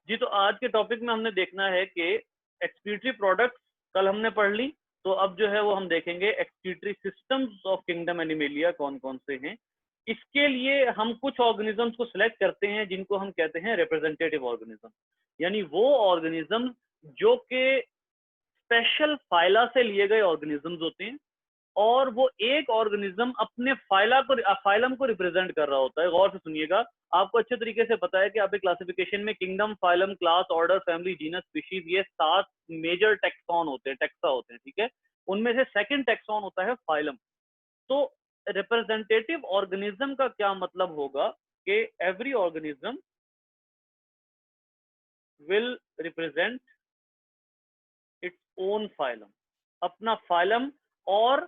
जी, तो आज के टॉपिक में हमने देखना है कि एक्सक्रीटरी प्रोडक्ट्स कल हमने पढ़ ली, तो अब जो है वो हम देखेंगे excretory systems of kingdom animalia कौन कौन से हैं। इसके लिए हम कुछ ऑर्गेनिजम्स को सिलेक्ट करते हैं जिनको हम कहते हैं रिप्रेजेंटेटिव ऑर्गेनिज्म, यानी वो ऑर्गेनिज्म जो कि स्पेशल फाइला से लिए गए ऑर्गेनिजम्स होते हैं और वो एक ऑर्गेनिज्म अपने फाइलम को रिप्रेजेंट कर रहा होता है। गौर से सुनिएगा, आपको अच्छे तरीके से पता है कि आपके क्लासिफिकेशन में kingdom, phylum, class, order, family, genus, species, ये 7 मेजर टेक्सॉन होते हैं, टेक्सा होते हैं, ठीक है। उनमें से सेकंड टेक्सॉन होता है फाइलम। तो रिप्रेजेंटेटिव ऑर्गेनिज्म का क्या मतलब होगा कि every organism will represent its own phylum, अपना फाइलम और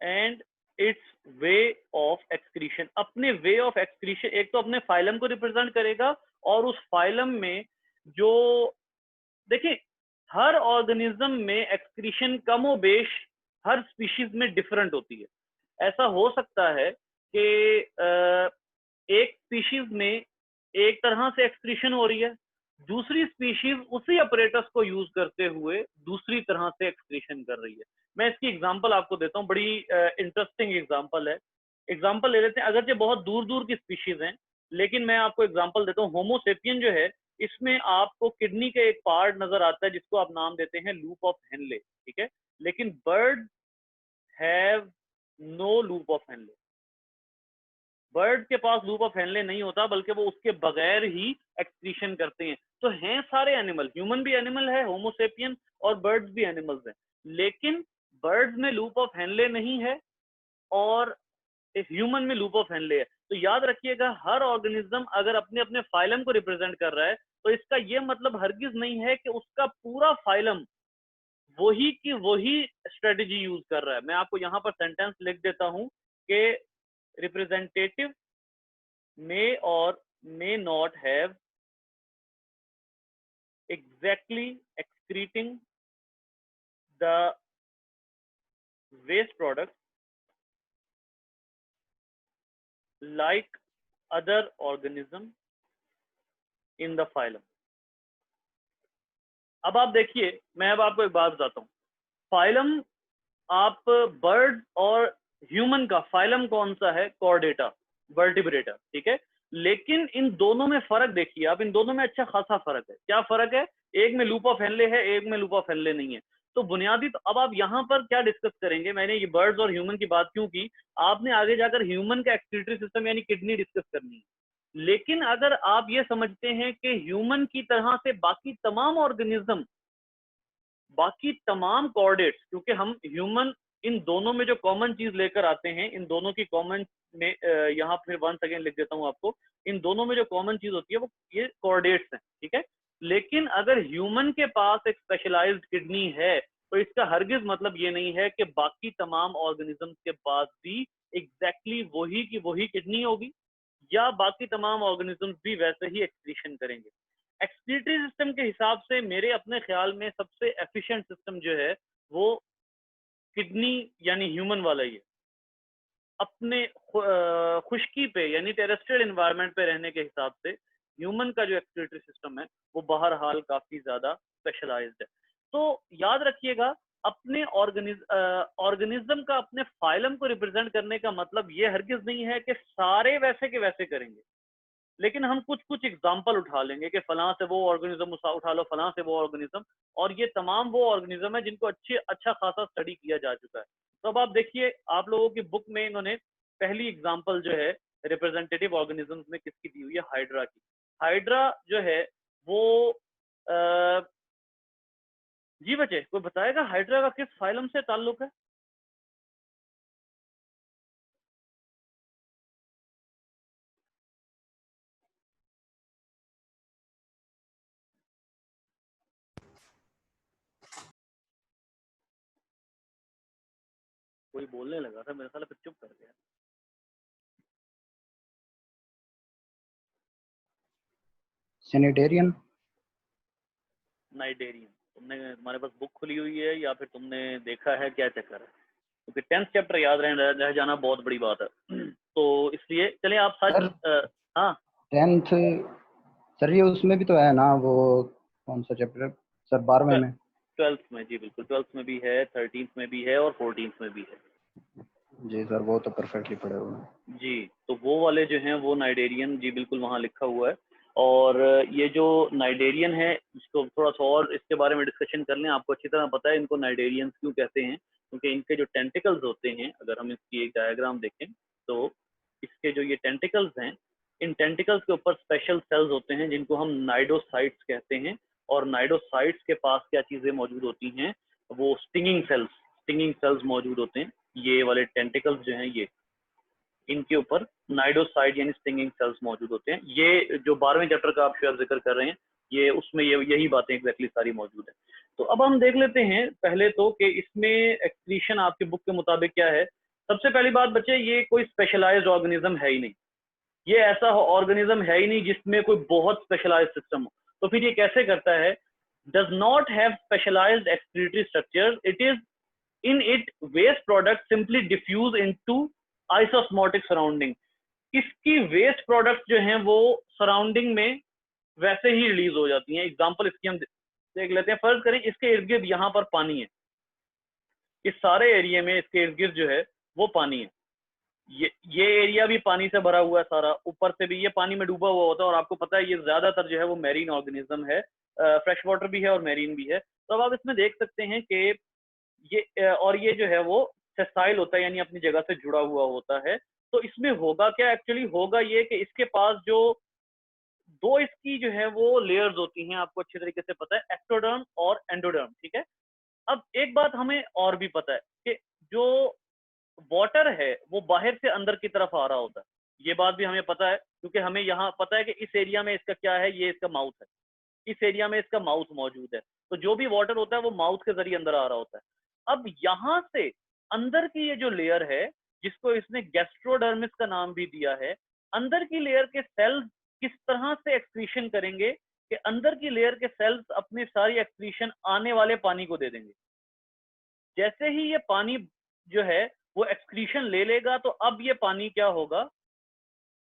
and it's way of excretion, अपने वे ऑफ एक्सक्रीशन। एक तो अपने फाइलम को रिप्रेजेंट करेगा और उस फाइलम में जो, देखिए, हर ऑर्गेनिज्म में एक्सक्रीशन कमो बेश हर स्पीशीज में डिफरेंट होती है। ऐसा हो सकता है कि एक स्पीशीज में एक तरह से एक्सक्रीशन हो रही है, दूसरी स्पीशीज उसी अपरेटस को यूज करते हुए दूसरी तरह से एक्सक्रीशन कर रही है। मैं इसकी एग्जांपल आपको देता हूँ, बड़ी इंटरेस्टिंग एग्जांपल है। एग्जांपल ले लेते हैं, अगर ये बहुत दूर दूर की स्पीशीज हैं, लेकिन मैं आपको एग्जांपल देता हूँ। होमोसेपियन जो है, इसमें आपको किडनी का एक पार्ट नजर आता है जिसको आप नाम देते हैं लूप ऑफ हेनले, ठीक है। लेकिन bird have no loop of Henle, bird के पास लूप ऑफ हेनले नहीं होता, बल्कि वो उसके बगैर ही एक्सक्रीशन करते हैं। तो हैं सारे एनिमल, ह्यूमन भी एनिमल है, होमोसेपियन, और बर्ड्स भी एनिमल्स हैं, लेकिन बर्ड्स में लूप ऑफ हेनले नहीं है और ह्यूमन में लूप ऑफ हेनले है। तो याद रखिएगा, हर ऑर्गेनिज्म अगर अपने अपने फाइलम को रिप्रेजेंट कर रहा है, तो इसका यह मतलब हरगिज नहीं है कि उसका पूरा फाइलम वही की वही स्ट्रेटेजी यूज कर रहा है। मैं आपको यहां पर सेंटेंस लिख देता हूं कि representative may or may not have exactly excreting the waste product like other organism in the phylum। अब आप देखिए, मैं अब आपको एक बात बताता हूँ। फाइलम, आप बर्ड और ह्यूमन का फाइलम कौन सा है? कॉर्डेटा, वर्टिब्रेटा, ठीक है। लेकिन इन दोनों में फर्क देखिए आप, इन दोनों में अच्छा खासा फर्क है। क्या फर्क है? एक में लूप ऑफ हेनले है, एक में लूप ऑफ हेनले नहीं है। तो बुनियादी, तो अब आप यहाँ पर क्या डिस्कस करेंगे? मैंने ये बर्ड्स और ह्यूमन की बात क्यों की, आपने आगे जाकर ह्यूमन का एक्सक्रीटरी सिस्टम यानी किडनी डिस्कस करनी है। लेकिन अगर आप ये समझते हैं कि ह्यूमन की तरह से बाकी तमाम ऑर्गेनिज्म, बाकी तमाम कॉर्डेट्स, क्योंकि हम ह्यूमन इन दोनों में जो कॉमन चीज लेकर आते हैं, इन दोनों की कॉमन में, यहाँ फिर वन सेकेंड लिख देता हूँ आपको, इन दोनों में जो कॉमन चीज होती है वो ये कॉर्डेट्स हैं, ठीक है। लेकिन अगर ह्यूमन के पास एक स्पेशलाइज्ड किडनी है, तो इसका हरगिज मतलब ये नहीं है कि बाकी तमाम ऑर्गेनिजम्स के पास भी एग्जैक्टली वही की वही किडनी होगी या बाकी तमाम ऑर्गेनिजम्स भी वैसे ही एक्सक्रीशन करेंगे। एक्सक्रीटरी सिस्टम के हिसाब से मेरे अपने ख्याल में सबसे एफिशिएंट सिस्टम जो है वो किडनी यानी ह्यूमन वाला ही है। अपने खुश्की पे यानी टेरेस्ट्रियल एनवायरनमेंट पे रहने के हिसाब से ह्यूमन का जो एक्सक्रीटरी सिस्टम है वो बहरहाल काफी ज्यादा स्पेशलाइज्ड है। तो याद रखिएगा, अपने ऑर्गेनिज्म का अपने फाइलम को रिप्रेजेंट करने का मतलब ये हरगिज नहीं है कि सारे वैसे के वैसे करेंगे, लेकिन हम कुछ कुछ एग्जाम्पल उठा लेंगे कि फलां से वो ऑर्गेनिज्म उठा लो, फलां से वो ऑर्गेनिज्म, और ये तमाम वो ऑर्गेनिज्म है जिनको अच्छा खासा स्टडी किया जा चुका है। तो अब आप देखिए, आप लोगों की बुक में इन्होंने पहली एग्जाम्पल जो है रिप्रेजेंटेटिव ऑर्गेनिजम्स में किसकी दी हुई है? हाइड्रा की। हाइड्रा जो है वो जी बच्चे, कोई बताएगा हाइड्रा का किस फाइलम से ताल्लुक है? कोई बोलने लगा था, मेरे ख्याल है चुप कर गया। सैनिटेरियन, नाइटेरियन। तुमने, तुम्हारे पास बुक खुली हुई है या फिर तुमने देखा है, क्या चक्कर है? क्योंकि 10th चैप्टर याद रह जाना बहुत बड़ी बात है। तो इसलिए चलिए आप सच, सर हाँ 10th सर ये उसमें भी तो है ना वो, कौन सा चैप्टर सर, 12वें में? 12th में जी बिल्कुल, 12th में भी है, 13th में भी है और 14th में भी है। जी सर, वो तो परफेक्टली पढ़े हुए हैं। जी, तो वो वाले जो हैं वो नाइडेरियन जी बिल्कुल वहाँ लिखा हुआ है। और ये जो नाइडेरियन है, इसको थोड़ा सा और इसके बारे में डिस्कशन कर लें। आपको अच्छी तरह पता है इनको नाइडेरियंस क्यों कहते हैं, क्योंकि इनके जो टेंटिकल्स होते हैं, अगर हम इसकी एक डायग्राम देखें तो इसके जो ये टेंटिकल्स हैं, इन टेंटिकल्स के ऊपर स्पेशल सेल्स होते हैं जिनको हम नाइडोसाइट्स कहते हैं। और नाइडोसाइट्स के पास क्या चीज़ें मौजूद होती हैं, वो स्टिंगिंग सेल्स मौजूद होते हैं। ये वाले टेंटिकल्स जो हैं ये, इनके ऊपर नाइडोसाइड यानी स्टिंगिंग सेल्स मौजूद होते हैं। ये जो 12वें चैप्टर का आप शायद जिक्र कर रहे हैं, ये उसमें यही बातें एग्जैक्टली सारी मौजूद है। तो अब हम देख लेते हैं पहले तो कि इसमें एक्सक्रीशन आपके बुक के मुताबिक क्या है। सबसे पहली बात बच्चे, ये कोई स्पेशलाइज्ड ऑर्गेनिज्म है ही नहीं। ये ऐसा ऑर्गेनिज्म है ही नहीं जिसमें कोई बहुत स्पेशलाइज्ड सिस्टम हो। तो फिर ये कैसे करता है? Does not have specialized excretory structure, it is in it waste product simply diffuse into isosmotic surrounding. इसकी वेस्ट प्रोडक्ट्स जो हैं वो सराउंडिंग में वैसे ही रिलीज हो जाती हैं। एग्जांपल इसकी हम देख लेते हैं। फर्ज करें इसके इर्द गिर्द यहाँ पर पानी है, इस सारे एरिया में इसके इर्द गिर्द जो है वो पानी है। ये एरिया भी पानी से भरा हुआ है सारा, ऊपर से भी ये पानी में डूबा हुआ होता है। और आपको पता है ये ज्यादातर जो है वो मैरीन ऑर्गेनिज्म है, फ्रेश वाटर भी है और मैरीन भी है। तो अब आप इसमें देख सकते हैं कि और ये जो है वो सेसाइल होता है, यानी अपनी जगह से जुड़ा हुआ होता है। तो इसमें होगा क्या? एक्चुअली होगा ये कि इसके पास जो दो इसकी जो है वो लेयर्स होती हैं, आपको अच्छी तरीके से पता है, एक्टोडर्म और एंडोडर्म, ठीक है। अब एक बात हमें और भी पता है कि जो वाटर है वो बाहर से अंदर की तरफ आ रहा होता है। ये बात भी हमें पता है, क्योंकि हमें यहाँ पता है कि इस एरिया में इसका क्या है, ये इसका माउथ है, इस एरिया में इसका माउथ मौजूद है। तो जो भी वाटर होता है वो माउथ के जरिए अंदर आ रहा होता है। अब यहाँ से अंदर की ये जो लेयर है, जिसको इसने गैस्ट्रोडर्मिस का नाम भी दिया है, अंदर की लेयर के सेल्स किस तरह से एक्सक्रीशन करेंगे कि अंदर की लेयर के सेल्स अपनी सारी एक्सक्रीशन आने वाले पानी को दे देंगे। जैसे ही ये पानी जो है वो एक्सक्रीशन ले लेगा, तो अब ये पानी क्या होगा,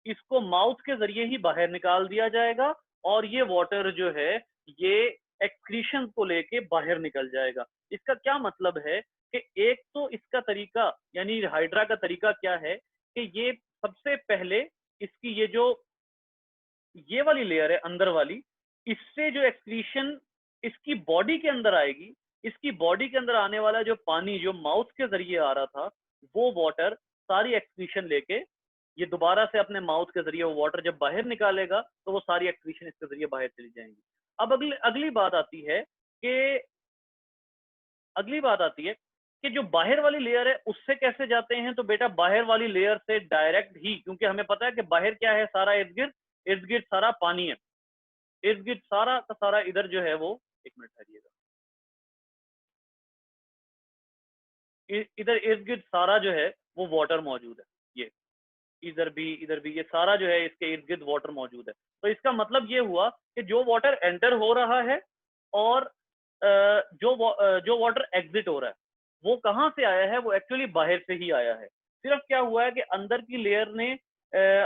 इसको माउथ के जरिए ही बाहर निकाल दिया जाएगा और ये वाटर जो है ये एक्सक्रीशन को लेके बाहर निकल जाएगा। इसका क्या मतलब है कि एक तो इसका तरीका यानी हाइड्रा का तरीका क्या है कि ये सबसे पहले इसकी ये वाली लेयर है अंदर वाली, इससे जो एक्सक्रीशन इसकी बॉडी के अंदर आएगी, इसकी बॉडी के अंदर आने वाला जो पानी जो माउथ के जरिए आ रहा था, वो वाटर सारी एक्सक्रीशन लेके ये दोबारा से अपने माउथ के जरिए वो वाटर जब बाहर निकालेगा तो वो सारी एक्सक्रीशन इसके जरिए बाहर चली जाएंगी। अब अगली बात आती है कि अगली बात आती है कि जो बाहर वाली लेयर है उससे कैसे जाते हैं। तो बेटा बाहर वाली लेयर से डायरेक्ट ही, क्योंकि हमें पता है कि बाहर क्या है, सारा इर्द गिर्द सारा पानी है, इर्द गिर्द सारा का सारा इधर जो है वो, एक मिनट ठहरिएगा, इधर इर्द गिर्द सारा जो है वो वाटर मौजूद है। ये इधर भी ये सारा जो है इसके इर्द गिर्द वाटर मौजूद है। तो इसका मतलब ये हुआ कि जो वाटर एंटर हो रहा है और जो वाटर एग्जिट हो रहा है वो कहाँ से आया है, वो एक्चुअली बाहर से ही आया है। सिर्फ क्या हुआ है कि अंदर की लेयर ने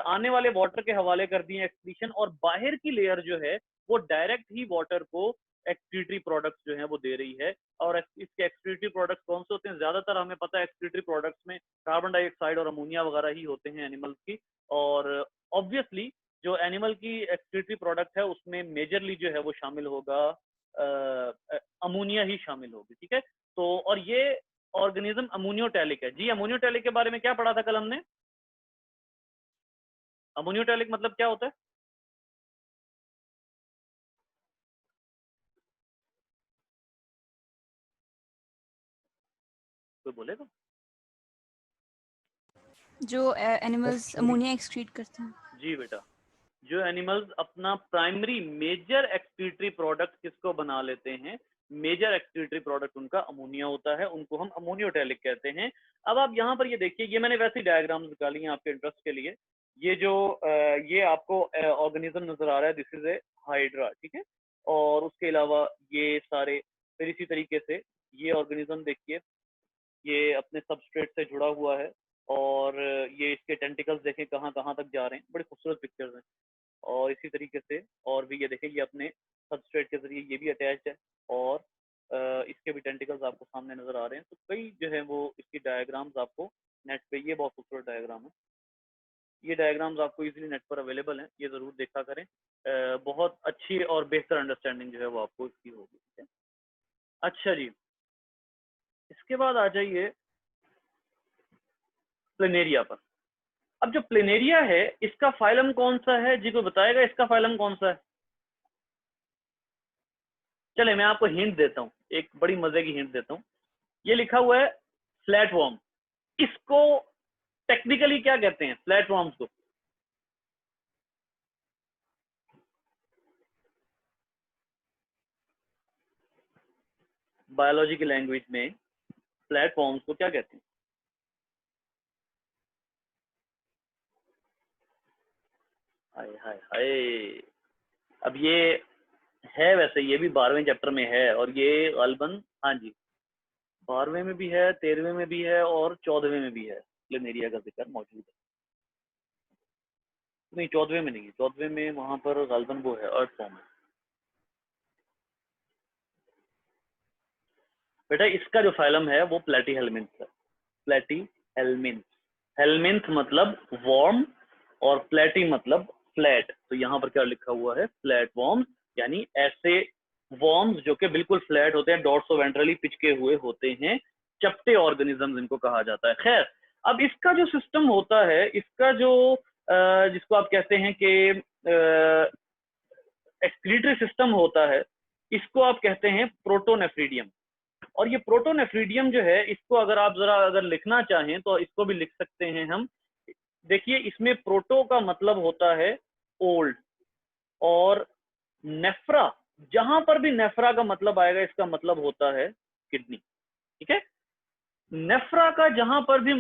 आने वाले वाटर के हवाले कर दिए एक्सक्रीशन, और बाहर की लेयर जो है वो डायरेक्ट ही वाटर को एक्सक्रीटरी प्रोडक्ट्स जो है वो दे रही है। और इसके एक्सक्रीटरी प्रोडक्ट्स कौन से होते हैं? ज्यादातर हमें पता है एक्सक्रीटरी प्रोडक्ट्स में कार्बन डाइऑक्साइड और अमोनिया वगैरह ही होते हैं एनिमल्स की। और ऑब्वियसली जो एनिमल की एक्सक्रीटरी प्रोडक्ट है उसमें मेजरली जो है वो शामिल होगा अमोनिया ही शामिल होगी, ठीक है। तो और ये ऑर्गेनिज्म अमोनियोटैलिक है। जी अमोनियोटैलिक के बारे में क्या पढ़ा था कल हमने? अमोनियोटैलिक मतलब क्या होता है? कोई बोलेगा? जो एनिमल्स एक्चुअली अमोनिया एक्सक्रीट करते हैं। जी बेटा, जो एनिमल्स अपना प्राइमरी मेजर एक्सक्रीटरी प्रोडक्ट किसको बना लेते हैं, मेजर एक्सक्रीटरी प्रोडक्ट उनका अमोनिया होता है, उनको हम अमोनियोटैलिक कहते हैं। अब आप यहाँ पर ये देखिए, ये मैंने वैसे डायग्राम्स निकाली हैं आपके इंटरेस्ट के लिए। ये जो ये आपको ऑर्गेनिज्म नजर आ रहा है, दिस इज ए हाइड्रा, ठीक है। और उसके अलावा ये सारे फिर इसी तरीके से ये ऑर्गेनिज्म देखिए, ये अपने सबस्ट्रेट से जुड़ा हुआ है और ये इसके टेंटिकल्स देखें कहाँ कहाँ तक जा रहे हैं, बड़ी खूबसूरत पिक्चर्स हैं। और इसी तरीके से और भी ये देखें, ये अपने सबस्ट्रेट के जरिए ये भी अटैच्ड है और इसके भी टेंटिकल्स आपको सामने नजर आ रहे हैं। तो कई जो है वो इसकी डायग्राम्स आपको नेट पे, ये बहुत खूबसूरत डायग्राम है, ये डायग्राम्स आपको इजीली नेट पर अवेलेबल हैं, ये ज़रूर देखा करें। बहुत अच्छी और बेहतर अंडरस्टैंडिंग जो है वो आपको इसकी होगी, ठीक है। अच्छा जी, इसके बाद आ जाइए प्लेनेरिया पर। अब जो प्लेनेरिया है इसका फाइलम कौन सा है जी, कोई बताएगा इसका फाइलम कौन सा है? चले मैं आपको हिंट देता हूँ, एक बड़ी मजे की हिंट देता हूँ। ये लिखा हुआ है फ्लैट वॉर्म। इसको टेक्निकली क्या कहते हैं फ्लैट वॉर्म्स को? बायोलॉजी की लैंग्वेज में फ्लैट वॉर्म्स को क्या कहते हैं? हाय हाय हाय। अब ये है, वैसे ये भी 12वें चैप्टर में है और ये गालबन, हाँ जी, 12वें में भी है, 13वें में भी है और 14वें में भी है प्लेनेरिया का जिक्र मौजूद है। नहीं 14वें में नहीं है, 14वें में वहां पर गालबन वो है, अर्थ फॉर्म है। बेटा इसका जो फाइलम है वो प्लेटी हेलमिंथ है, प्लेटी हेलमिंथ। हेलमिंथ मतलब वॉर्म और प्लेटी मतलब फ्लैट। तो यहाँ पर क्या लिखा हुआ है, फ्लैट वॉर्म्स, यानी ऐसे वॉर्म्स जो कि बिल्कुल फ्लैट होते हैं, डॉर्सो वेंट्रली पिचके हुए होते हैं, चपटे ऑर्गेनिज्म इनको कहा जाता है। खैर, अब इसका जो सिस्टम होता है, इसका जो जिसको आप कहते हैं कि एक्सक्रीटरी सिस्टम होता है, इसको आप कहते हैं प्रोटोनेफ्रीडियम। और ये प्रोटोनेफ्रीडियम जो है, इसको अगर आप जरा अगर लिखना चाहें तो इसको भी लिख सकते हैं हम। देखिए इसमें प्रोटो का मतलब होता है ओल्ड, और नेफ्रा, जहां पर भी नेफ्रा का मतलब आएगा इसका मतलब होता है किडनी, ठीक है। नेफ्रा का जहां पर भी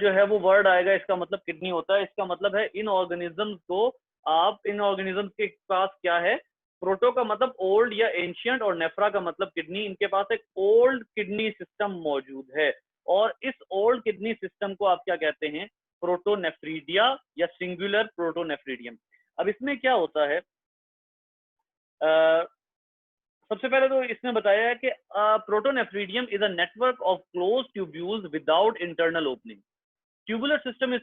जो है वो वर्ड आएगा इसका मतलब किडनी होता है। इसका मतलब है इन ऑर्गेनिजम्स को, आप इन ऑर्गेनिजम्स के पास क्या है, प्रोटो का मतलब ओल्ड या एंशियंट और नेफ्रा का मतलब किडनी, इनके पास एक ओल्ड किडनी सिस्टम मौजूद है। और इस ओल्ड किडनी सिस्टम को आप क्या कहते हैं, प्रोटोनेफ्रीडिया या सिंगुलर प्रोटोनेफ्रीडियम। अब इसमें क्या होता है, सबसे पहले तो इसने बताया है कि protonephridium is a network of close tubules without internal opening. Tubular system is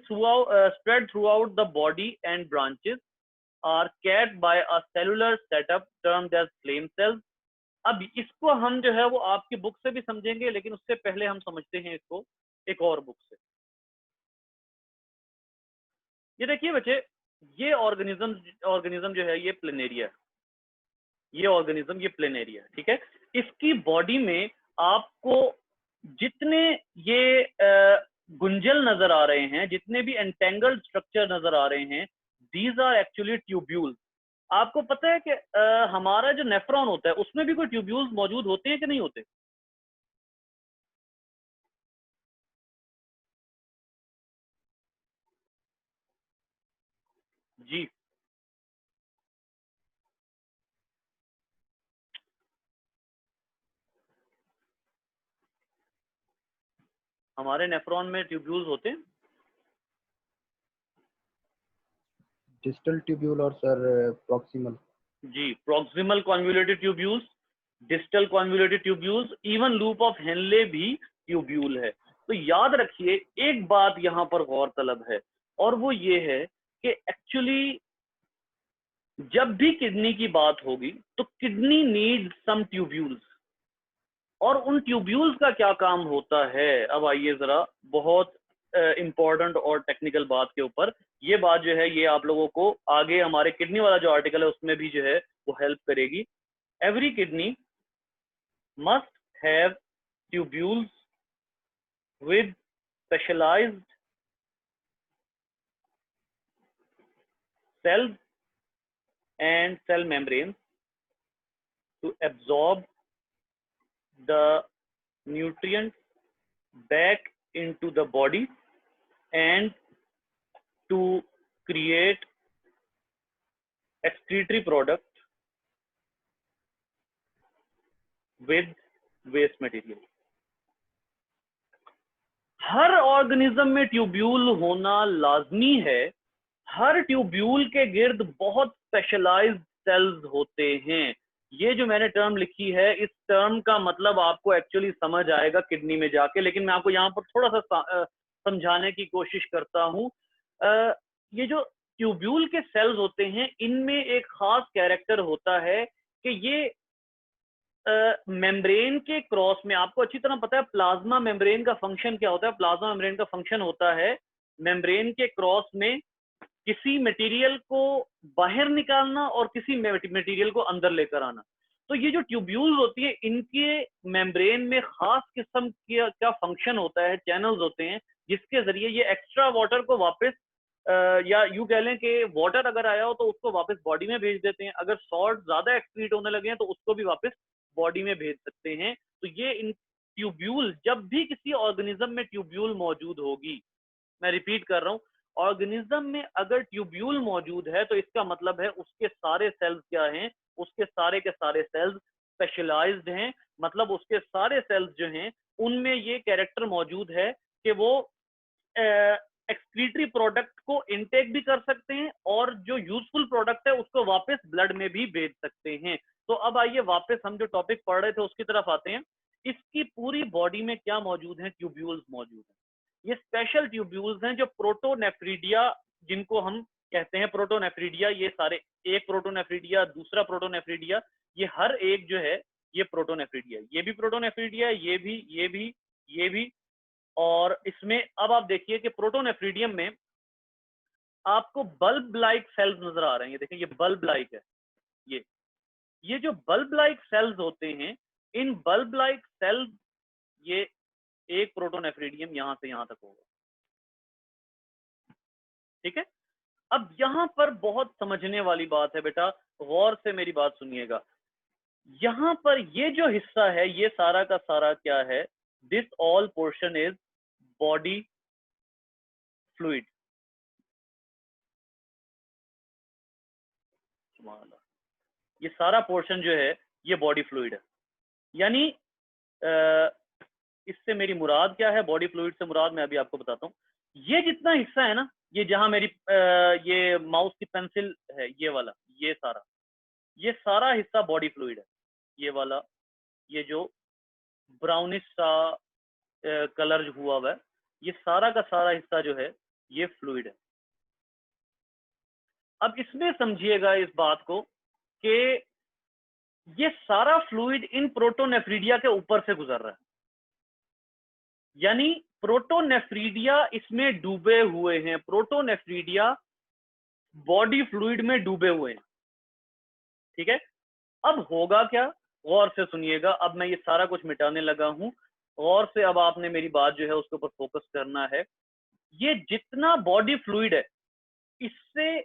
spread throughout the body and branches are capped by a cellular setup termed as flame cells. अब इसको हम जो है वो आपकी बुक से भी समझेंगे, लेकिन उससे पहले हम समझते हैं इसको एक और बुक से। ये देखिए बच्चे, ये ऑर्गेनिज्म जो है ये प्लेनेरिया है, ये ऑर्गेनिज्म ये प्लेनेरिया है, ठीक है। इसकी बॉडी में आपको जितने ये गुंजल नजर आ रहे हैं, जितने भी एंटेंगल्ड स्ट्रक्चर नजर आ रहे हैं, दीज आर एक्चुअली ट्यूब्यूल्स। आपको पता है कि हमारा जो नेफ्रॉन होता है उसमें भी कोई ट्यूब्यूल्स मौजूद होते हैं कि नहीं होते? जी, हमारे नेफ्रॉन में ट्यूब्यूल्स होते हैं। डिस्टल ट्यूब्यूल और सर प्रॉक्सिमल। जी, proximal convoluted tubules, distal convoluted tubules, even loop of Henle भी ट्यूब्यूल है। तो याद रखिए एक बात यहाँ पर गौरतलब है, और वो ये है कि एक्चुअली जब भी किडनी की बात होगी तो किडनी नीड सम ट्यूब्यूल्स, और उन ट्यूब्यूल्स का क्या काम होता है। अब आइए जरा बहुत इंपॉर्टेंट और टेक्निकल बात के ऊपर, ये बात जो है ये आप लोगों को आगे हमारे किडनी वाला जो आर्टिकल है उसमें भी जो है वो हेल्प करेगी। Every kidney must have tubules with specialized cells and cell membranes to absorb the nutrients back into the body and to create excretory product with waste material. Her organism में tubule होना लाजमी है, हर tubule के गिर्द बहुत specialised sales होते हैं। ये जो मैंने टर्म लिखी है, इस टर्म का मतलब आपको एक्चुअली समझ आएगा किडनी में जाके, लेकिन मैं आपको यहाँ पर थोड़ा सा समझाने की कोशिश करता हूँ। ये जो ट्यूब्यूल के सेल्स होते हैं, इनमें एक खास कैरेक्टर होता है कि ये मेम्ब्रेन के क्रॉस में, आपको अच्छी तरह पता है प्लाज्मा मेम्ब्रेन का फंक्शन क्या होता है। प्लाज्मा मेम्ब्रेन का फंक्शन होता है मेम्ब्रेन के क्रॉस में किसी मटेरियल को बाहर निकालना और किसी मटेरियल को अंदर लेकर आना। तो ये जो ट्यूब्यूल्स होती है, इनके मेम्ब्रेन में खास किस्म का फंक्शन होता है, चैनल्स होते हैं जिसके जरिए ये एक्स्ट्रा वाटर को वापस या यूं कह लें कि वाटर अगर आया हो तो उसको वापस बॉडी में भेज देते हैं, अगर सॉल्ट ज्यादा एक्सक्रीट होने लगे हैं तो उसको भी वापस बॉडी में भेज सकते हैं। तो ये इन ट्यूब्यूल, जब भी किसी ऑर्गेनिज्म में ट्यूब्यूल मौजूद होगी, मैं रिपीट कर रहा हूं, ऑर्गेनिज्म में अगर ट्यूब्यूल मौजूद है तो इसका मतलब है उसके सारे सेल्स क्या हैं, उसके सारे के सारे सेल्स स्पेशलाइज्ड हैं। मतलब उसके सारे सेल्स जो हैं उनमें ये कैरेक्टर मौजूद है कि वो एक्सक्रीटरी प्रोडक्ट को इनटेक भी कर सकते हैं और जो यूजफुल प्रोडक्ट है उसको वापस ब्लड में भी भेज सकते हैं। तो अब आइए वापस हम जो टॉपिक पढ़ रहे थे उसकी तरफ आते हैं। इसकी पूरी बॉडी में क्या मौजूद है? ट्यूब्यूल्स मौजूद है। ये स्पेशल ट्यूब्यूल्स हैं जो प्रोटोनेफ्रीडिया, जिनको हम कहते हैं प्रोटोनेफ्रीडिया, ये सारे, एक प्रोटोनेफ्रीडिया, दूसरा प्रोटोनेफ्रीडिया, ये हर एक जो है ये प्रोटोनेफ्रीडिया, ये भी प्रोटोनेफ्रीडिया, ये भी, ये भी, ये भी। और इसमें अब आप देखिए कि प्रोटोनेफ्रीडियम में आपको बल्ब लाइक सेल्स नजर आ रहे हैं। ये देखिए, ये बल्ब लाइक है। ये जो बल्ब लाइक सेल्स होते हैं, इन बल्ब लाइक सेल्स, ये एक प्रोटोनेफ्रीडियम यहां से यहां तक होगा। ठीक है। अब यहां पर बहुत समझने वाली बात है बेटा, गौर से मेरी बात सुनिएगा। यहां पर ये जो हिस्सा है, ये सारा का सारा क्या है? This all portion is body fluid. ये सारा पोर्शन जो है ये बॉडी फ्लूइड है। यानी इससे मेरी मुराद क्या है? बॉडी फ्लूइड से मुराद मैं अभी आपको बताता हूँ। ये जितना हिस्सा है ना, ये जहां मेरी ये माउस की पेंसिल है, ये वाला, ये सारा हिस्सा बॉडी फ्लूइड है। ये वाला, ये जो ब्राउनिश सा कलर हुआ हुआ है, ये सारा का सारा हिस्सा जो है ये फ्लूइड है। अब इसमें समझिएगा इस बात को कि ये सारा फ्लूइड इन प्रोटोनेफ्रीडिया के ऊपर से गुजर रहा है। यानी प्रोटोनेफ्रीडिया इसमें डूबे हुए हैं, प्रोटोनेफ्रीडिया बॉडी फ्लूइड में डूबे हुए हैं। ठीक है। अब होगा क्या? गौर से सुनिएगा। अब मैं ये सारा कुछ मिटाने लगा हूं, गौर से अब आपने मेरी बात जो है उसके ऊपर फोकस करना है। ये जितना बॉडी फ्लूइड है, इससे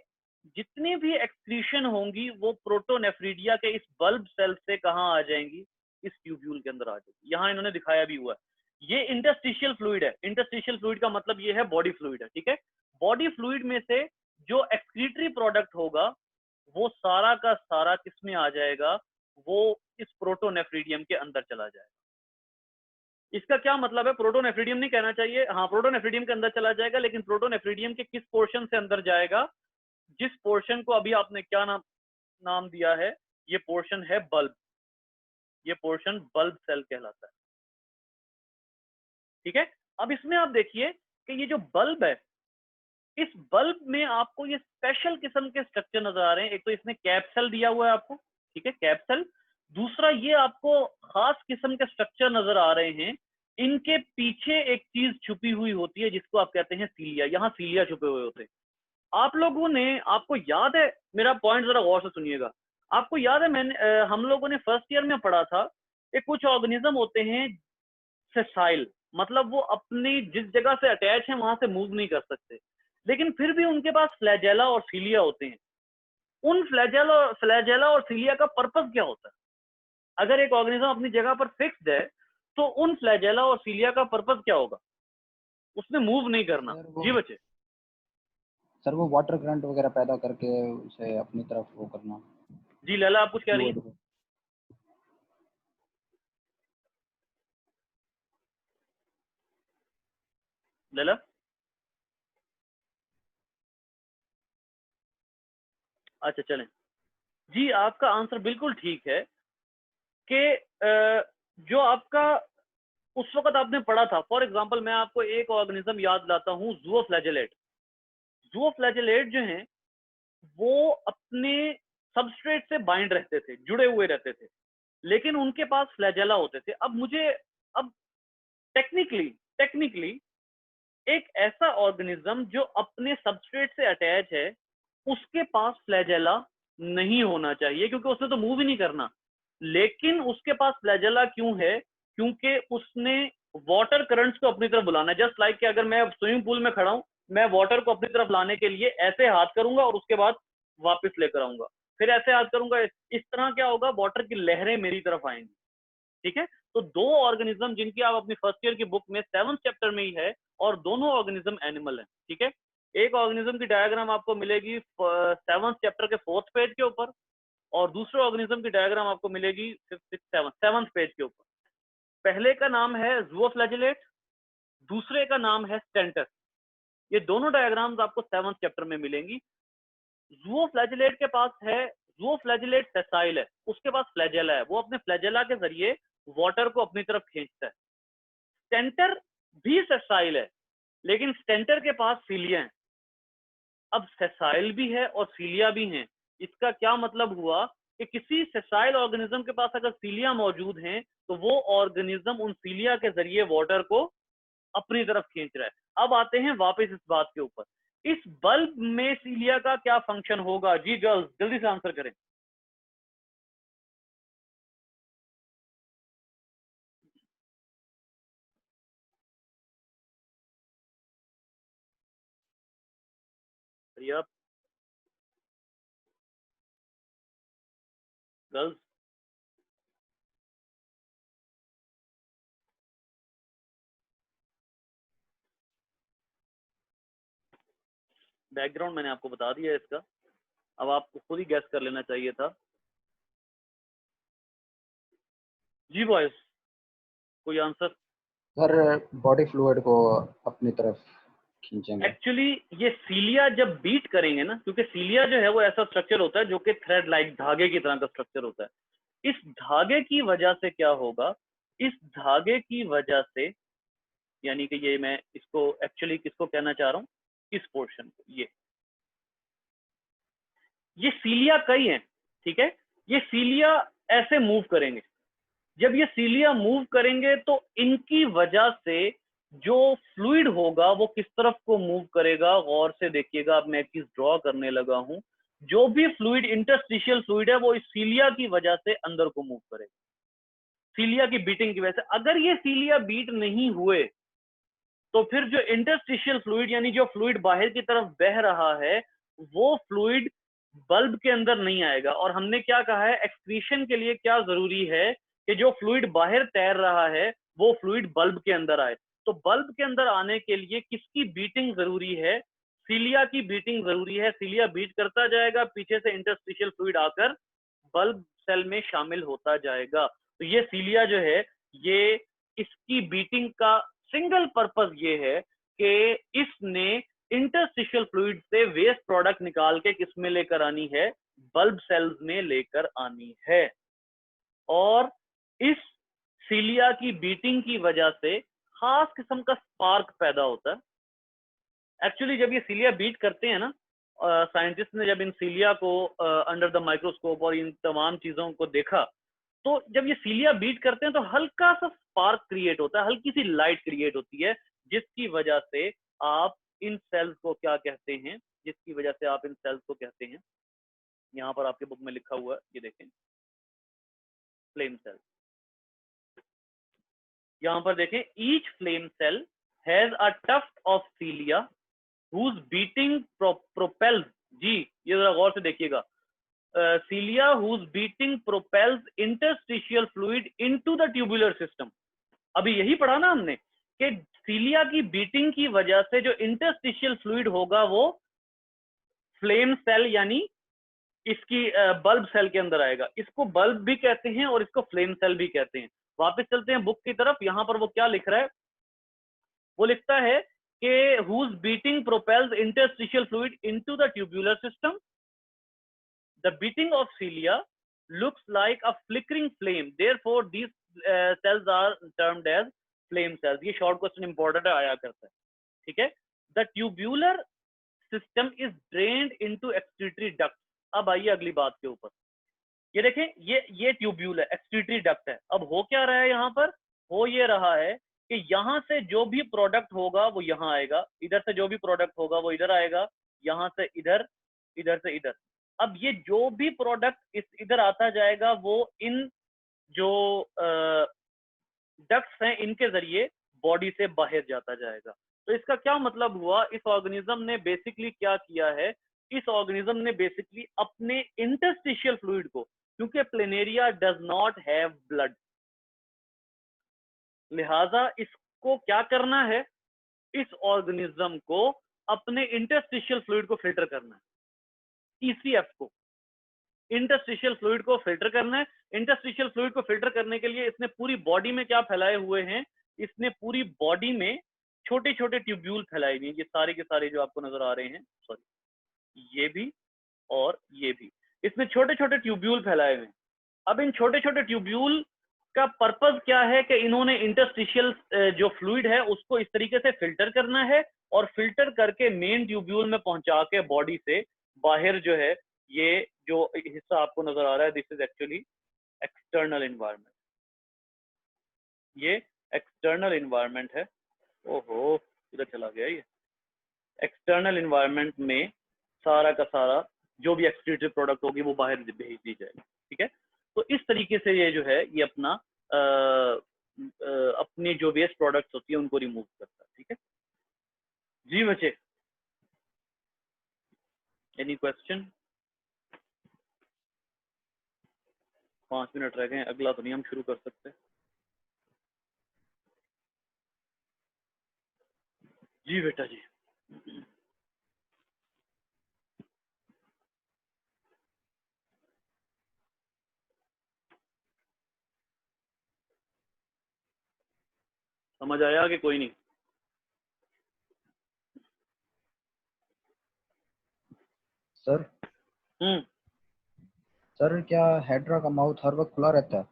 जितनी भी एक्सक्रीशन होंगी वो प्रोटोनेफ्रीडिया के इस बल्ब सेल से कहां आ जाएंगी? इस ट्यूब्यूल के अंदर आ जाएगी। यहां इन्होंने दिखाया भी हुआ है, ये इंटरस्टिशियल फ्लूइड है। इंटरस्टिशियल फ्लूइड का मतलब ये है बॉडी फ्लूइड है। ठीक है। बॉडी फ्लूइड में से जो एक्सक्रीटरी प्रोडक्ट होगा वो सारा का सारा किसमें आ जाएगा? वो इस प्रोटोनेफ्रीडियम के अंदर चला जाएगा। इसका क्या मतलब है? प्रोटोनेफ्रीडियम नहीं कहना चाहिए, हाँ प्रोटोनेफ्रीडियम के अंदर चला जाएगा, लेकिन प्रोटोनेफ्रीडियम के किस पोर्शन से अंदर जाएगा? जिस पोर्शन को अभी आपने क्या नाम दिया है, ये पोर्शन है बल्ब। ये पोर्शन बल्ब सेल कहलाता है। ठीक है। अब इसमें आप देखिए कि ये जो बल्ब है, इस बल्ब में आपको ये स्पेशल किस्म के स्ट्रक्चर नजर आ रहे हैं। एक तो इसमें कैप्सल दिया हुआ है आपको, ठीक है, कैप्सल। दूसरा, ये आपको खास किस्म के स्ट्रक्चर नजर आ रहे हैं। इनके पीछे एक चीज छुपी हुई होती है जिसको आप कहते हैं सीलिया। यहाँ सीलिया छुपे हुए होते हैं। आप लोगों ने, आपको याद है, मेरा पॉइंट जरा गौर से सुनिएगा। आपको याद है हम लोगों ने फर्स्ट ईयर में पढ़ा था कि कुछ ऑर्गेनिज्म होते हैं सेसाइल, मतलब वो अपनी जिस जगह से अटैच है वहां से मूव नहीं कर सकते, लेकिन फिर भी उनके पास फ्लैजेला और सीलिया होते हैं। उन फ्लैजेला और सीलिया का पर्पस क्या होता है? अगर एक ऑर्गेनिज्म अपनी जगह पर फिक्स्ड है तो उन फ्लैजेला और सीलिया का पर्पस क्या होगा? उसने मूव नहीं करना। जी बच्चे। सर वो वाटर करंट वगैरह पैदा करके उसे अपनी तरफ वो करना। जी लैला, आप कुछ कह रही हैं? लैला, अच्छा चलें जी, आपका आंसर बिल्कुल ठीक है कि जो आपका उस वक्त आपने पढ़ा था, फॉर एग्जांपल मैं आपको एक ऑर्गेनिज्म याद लाता हूँ, ज़ूओफ्लैजेलेट। ज़ूओफ्लैजेलेट जो हैं वो अपने सबस्ट्रेट से बाइंड रहते थे, जुड़े हुए रहते थे, लेकिन उनके पास फ्लैजेला होते थे। अब टेक्निकली टेक्निकली एक ऐसा ऑर्गेनिज्म जो अपने सबस्ट्रेट से अटैच है, उसके पास फ्लैजेला नहीं होना चाहिए, क्योंकि उसने तो मूव ही नहीं करना। लेकिन उसके पास फ्लैजेला क्यों है? क्योंकि उसने वाटर करंट्स को अपनी तरफ बुलाना है। जस्ट लाइक कि अगर मैं स्विमिंग पूल में खड़ा हूं, मैं वाटर को अपनी तरफ लाने के लिए ऐसे हाथ करूंगा और उसके बाद वापस लेकर आऊंगा, फिर ऐसे हाथ करूंगा, इस तरह क्या होगा, वाटर की लहरें मेरी तरफ आएंगी। ठीक है, तो दो ऑर्गेनिज्म जिनकी आप अपनी फर्स्ट ईयर की बुक में 7th चैप्टर में ही है, और दोनों ऑर्गेनिज्म एनिमल हैं। ठीक है, एक ऑर्गेनिज्म की डायग्राम आपको मिलेगी 7th चैप्टर के 4th पेज के ऊपर, और दूसरे ऑर्गेनिज्म की डायग्राम आपको मिलेगी 5th 6th 7th पेज के ऊपर। पहले का नाम है ज़ूओफ्लैजेलेट, दूसरे का नाम है स्टेंटर। ये दोनों डायग्राम्स आपको 7th चैप्टर में मिलेंगी। ज़ूओफ्लैजेलेट के पास है, ज़ूओफ्लैजेलेट सेसाइल है, उसके पास फ्लैजेला है, वो अपने फ्लैजेला के जरिए वाटर को अपनी तरफ खींचता है। स्टेंटर भी सेसाइल है, लेकिन स्टेंटर के पास सीलिया है। अब सेसाइल भी है और सीलिया भी है, इसका क्या मतलब हुआ कि किसी सेसाइल ऑर्गेनिज्म के पास अगर सीलिया मौजूद हैं, तो वो ऑर्गेनिज्म उन सीलिया के जरिए वाटर को अपनी तरफ खींच रहा है। अब आते हैं वापस इस बात के ऊपर, इस बल्ब में सीलिया का क्या फंक्शन होगा? जी गर्ल्स जल्दी से आंसर करें। प्रिया, गर्ल्स, बैकग्राउंड मैंने आपको बता दिया है इसका, अब आपको खुद ही गैस कर लेना चाहिए था। जी बॉयज, कोई आंसर? सर बॉडी फ्लूइड को अपनी तरफ खींचेंगे। एक्चुअली ये सीलिया जब बीट करेंगे ना, क्योंकि सीलिया जो है वो ऐसा स्ट्रक्चर होता है जो कि थ्रेड लाइक धागे की तरह का स्ट्रक्चर होता है। इस धागे की वजह से क्या होगा, इस धागे की वजह से, यानी कि ये मैं इसको एक्चुअली किसको कहना चाह रहा हूँ, इस पोर्शन को, ये सीलिया कई हैं। ठीक है, ये सीलिया ऐसे मूव करेंगे। जब ये सीलिया मूव करेंगे तो इनकी वजह से जो फ्लूइड होगा वो किस तरफ को मूव करेगा, गौर से देखिएगा। अब मैं एक चीज ड्रॉ करने लगा हूं, जो भी फ्लूइड इंटरस्टिशियल फ्लूइड है वो इस सीलिया की वजह से अंदर को मूव करेगा, सीलिया की बीटिंग की वजह से। अगर ये सीलिया बीट नहीं हुए तो फिर जो इंटरस्टिशियल फ्लूइड, यानी जो फ्लूइड बाहर की तरफ बह रहा है, वो फ्लूइड बल्ब के अंदर नहीं आएगा। और हमने क्या कहा है, एक्सक्रीशन के लिए क्या जरूरी है कि जो फ्लूइड बाहर तैर रहा है वो फ्लूइड बल्ब के अंदर आए। तो बल्ब के अंदर आने के लिए किसकी बीटिंग जरूरी है? सीलिया की बीटिंग जरूरी है। सीलिया बीट करता जाएगा, पीछे से इंटरस्टिशियल फ्लूइड आकर बल्ब सेल में शामिल होता जाएगा। तो ये सीलिया जो है, ये इसकी बीटिंग का सिंगल पर्पस ये है कि इसने इंटरस्टिशियल फ्लूइड से वेस्ट प्रोडक्ट निकाल के किस में लेकर आनी है, बल्ब सेल्स में लेकर आनी है। और इस सीलिया की बीटिंग की वजह से खास किस्म का स्पार्क पैदा होता है। एक्चुअली जब ये सीलिया बीट करते हैं ना, साइंटिस्ट ने जब इन सीलिया को अंडर द माइक्रोस्कोप और इन तमाम चीजों को देखा, तो जब ये सीलिया बीट करते हैं तो हल्का सा स्पार्क क्रिएट होता है, हल्की सी लाइट क्रिएट होती है, जिसकी वजह से आप इन सेल्स को क्या कहते हैं, जिसकी वजह से आप इन सेल्स को कहते हैं, यहाँ पर आपके बुक में लिखा हुआ है, ये देखें, फ्लेम सेल। यहाँ पर देखें, each flame cell has a tuft of cilia whose beating propels, जी ये जरा गौर से देखिएगा, cilia whose beating propels interstitial fluid into the tubular system। अभी यही पढ़ा ना हमने कि सीलिया की बीटिंग की वजह से जो इंटरस्टिशियल फ्लूइड होगा वो फ्लेम सेल यानी इसकी बल्ब सेल के अंदर आएगा। इसको बल्ब भी कहते हैं और इसको फ्लेम सेल भी कहते हैं। वापस चलते हैं बुक की तरफ, यहां पर वो क्या लिख रहा है, वो लिखता है कि whose beating propels interstitial fluid into the tubular system The beating of cilia looks like a flickering flame, therefore these cells are termed as flame cells. ये short question important आया करता है, ठीक है. The tubular system is drained into excretory duct. अब आइए अगली बात के ऊपर. ये देखें, ये ट्यूब्यूल है, एक्सक्रीटरी डक्ट है. अब हो क्या रहा है यहाँ पर? हो ये रहा है कि यहाँ से जो भी प्रोडक्ट होगा वो यहाँ आएगा, इधर से जो भी प्रोडक्ट होगा वो इधर आएगा, यहाँ से इधर, इधर से इधर. अब ये जो भी प्रोडक्ट इस इधर आता जाएगा वो इन जो डक्ट्स हैं इनके जरिए बॉडी से बाहर जाता जाएगा. तो इसका क्या मतलब हुआ? इस ऑर्गेनिज्म ने बेसिकली क्या किया है? इस ऑर्गेनिज्म ने बेसिकली अपने इंटरस्टिशियल फ्लूइड को, क्योंकि planaria does not have blood, लिहाजा इसको क्या करना है? इस ऑर्गेनिज्म को अपने इंटरस्टिशियल फ्लूइड को फिल्टर करना है. ईसीएफ को, इंटरस्टिशियल फ्लूइड को फिल्टर करना है. इंटरस्टिशियल फ्लूइड को फिल्टर करने के लिए इसने पूरी बॉडी में क्या फैलाए हुए हैं? इसने पूरी बॉडी में छोटे छोटे ट्यूब्यूल फैलाए हुए हैं. ये सारे के सारे जो आपको नजर आ रहे हैं, सॉरी ये भी और ये भी, इसमें छोटे छोटे ट्यूब्यूल फैलाए हुए हैं. अब इन छोटे छोटे ट्यूब्यूल का पर्पस क्या है? कि इन्होंने इंटरस्टिशियल जो फ्लूइड है उसको इस तरीके से फिल्टर करना है और फिल्टर करके मेन ट्यूब्यूल में पहुंचा के बॉडी से बाहर जो है, ये जो हिस्सा आपको नजर आ रहा है, this is actually external environment. ये एक्सटर्नल इन्वायरमेंट है. ओहो, इधर चला गया ये. एक्सटर्नल इन्वायरमेंट में सारा का सारा जो भी एक्सक्रीटरी प्रोडक्ट होगी वो बाहर भेज दी जाएगी, ठीक है. तो इस तरीके से ये जो है ये अपना अपनी जो वेस्ट प्रोडक्ट्स होती है उनको रिमूव करता है, ठीक है जी बच्चे. Any question? 5 मिनट रह गए, अगला तो नहीं हम शुरू कर सकते. जी बेटा जी. समझ आया कि कोई नहीं? सर सर क्या हेड्रा का माउथ हर वक्त खुला रहता है?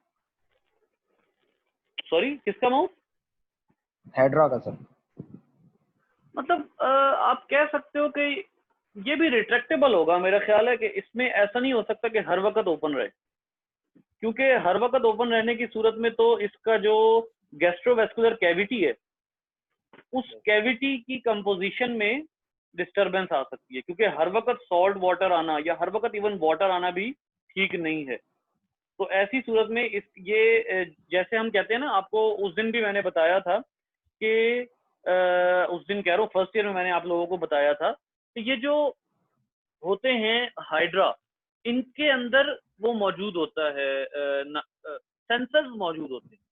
सॉरी, किसका माउथ? हेड्रा का सर. मतलब आप कह सकते हो कि ये भी रिट्रैक्टेबल होगा. मेरा ख्याल है कि इसमें ऐसा नहीं हो सकता कि हर वक्त ओपन रहे, क्योंकि हर वक्त ओपन रहने की सूरत में तो इसका जो गैस्ट्रोवेस्कुलर कैविटी है उस कैविटी की कंपोजिशन में डिस्टरबेंस आ सकती है, क्योंकि हर वक्त सॉल्ट वाटर आना या हर वक्त इवन वाटर आना भी ठीक नहीं है. तो ऐसी सूरत में इस ये जैसे हम कहते हैं ना, आपको उस दिन भी मैंने बताया था कि उस दिन कह रहा हूँ फर्स्ट ईयर में मैंने आप लोगों को बताया था कि ये जो होते हैं हाइड्रा, इनके अंदर वो मौजूद होता है, सेंसर्स मौजूद होते हैं.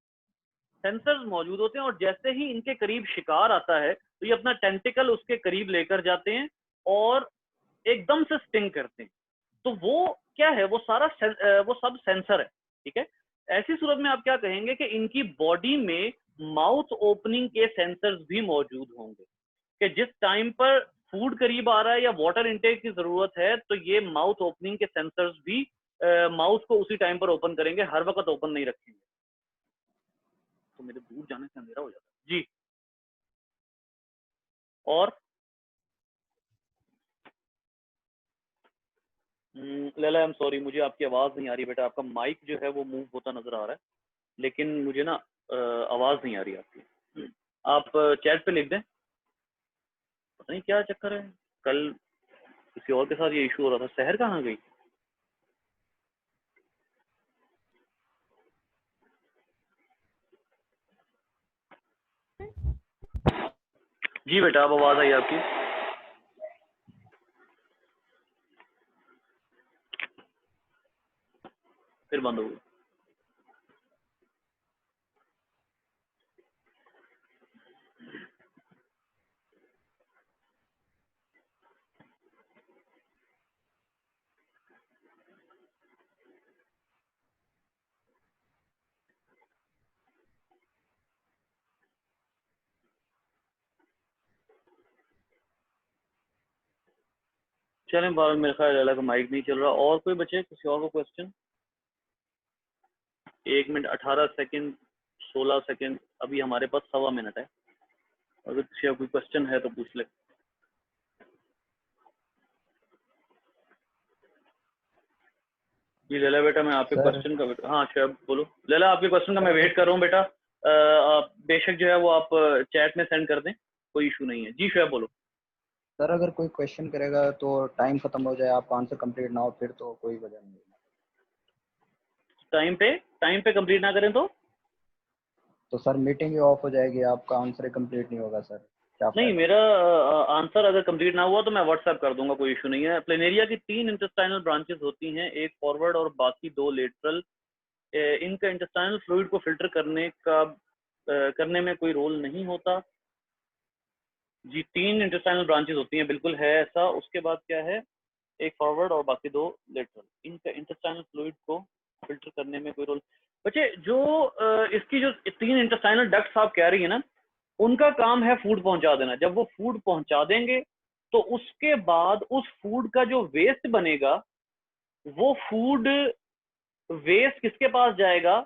सेंसर्स मौजूद होते हैं और जैसे ही इनके करीब शिकार आता है तो ये अपना टेंटिकल उसके करीब लेकर जाते हैं और एकदम से स्टिंग करते हैं. तो वो क्या है? वो सारा वो सब सेंसर है, ठीक है. ऐसी सूरत में आप क्या कहेंगे कि इनकी बॉडी में माउथ ओपनिंग के सेंसर्स भी मौजूद होंगे, कि जिस टाइम पर फूड करीब आ रहा है या वाटर इनटेक की जरूरत है तो ये माउथ ओपनिंग के सेंसर्स भी माउथ को उसी टाइम पर ओपन करेंगे, हर वक्त ओपन नहीं रखेंगे. तो मेरे दूर जाने से अंधेरा हो जाता है जी. और लैला, आई एम सॉरी, मुझे आपकी आवाज नहीं आ रही बेटा. आपका माइक जो है वो मूव होता नजर आ रहा है, लेकिन मुझे ना आवाज नहीं आ रही आपकी. आप चैट पे लिख दें. पता नहीं क्या चक्कर है, कल किसी और के साथ ये इशू हो रहा था. शहर कहाँ गई? जी बेटा, अब आवाज आई आपकी. फिर बंद हो गई. चलें बार मेरे ख्याल लैला का माइक नहीं चल रहा। और कोई बचे, किसी और को क्वेश्चन? 1 मिनट 18 सेकंड 16 सेकंड, अभी हमारे पास 1.25 मिनट है। अगर किसी का कोई क्वेश्चन है तो पूछ ले। जी लैला बेटा, मैं आपके सर क्वेश्चन का, हाँ शोएब बोलो। लैला आपके क्वेश्चन का मैं वेट कर रहा हूँ बेटा। आप बेशक जो है वो आप चैट में सेंड कर दें, कोई इशू नहीं है। जी शोएब बोलो। सर अगर कोई क्वेश्चन करेगा तो टाइम खत्म हो जाए, आपका आंसर कंप्लीट ना हो, फिर तो कोई वजह नहीं है। टाइम पे कंप्लीट ना करें तो सर मीटिंग ही ऑफ हो जाएगी, आपका आंसर कंप्लीट नहीं होगा सर, क्या नहीं, फायदा? मेरा आंसर अगर कंप्लीट ना हुआ तो मैं व्हाट्सएप कर दूंगा, कोई इशू नहीं है। प्लेनेरिया की 3 इंटेस्टाइनल ब्रांचेस होती हैं, एक फॉरवर्ड और बाकी 2 लेटरल। इनका इंटेस्टाइनल फ्लूइड को फिल्टर करने में कोई रोल नहीं होता। जी 3 इंटेस्टाइनल ब्रांचेस होती हैं, बिल्कुल है ऐसा। उसके बाद क्या है, एक फॉरवर्ड और बाकी 2 लेटरल। इनका इंटेस्टाइनल फ्लूइड को फिल्टर करने में कोई रोल। बच्चे जो इसकी जो 3 इंटेस्टाइनल डक्ट्स आप कह रही है ना, उनका काम है फूड पहुंचा देना। जब वो फूड पहुंचा देंगे तो उसके बाद उस फूड का जो वेस्ट बनेगा, वो फूड वेस्ट किसके पास जाएगा?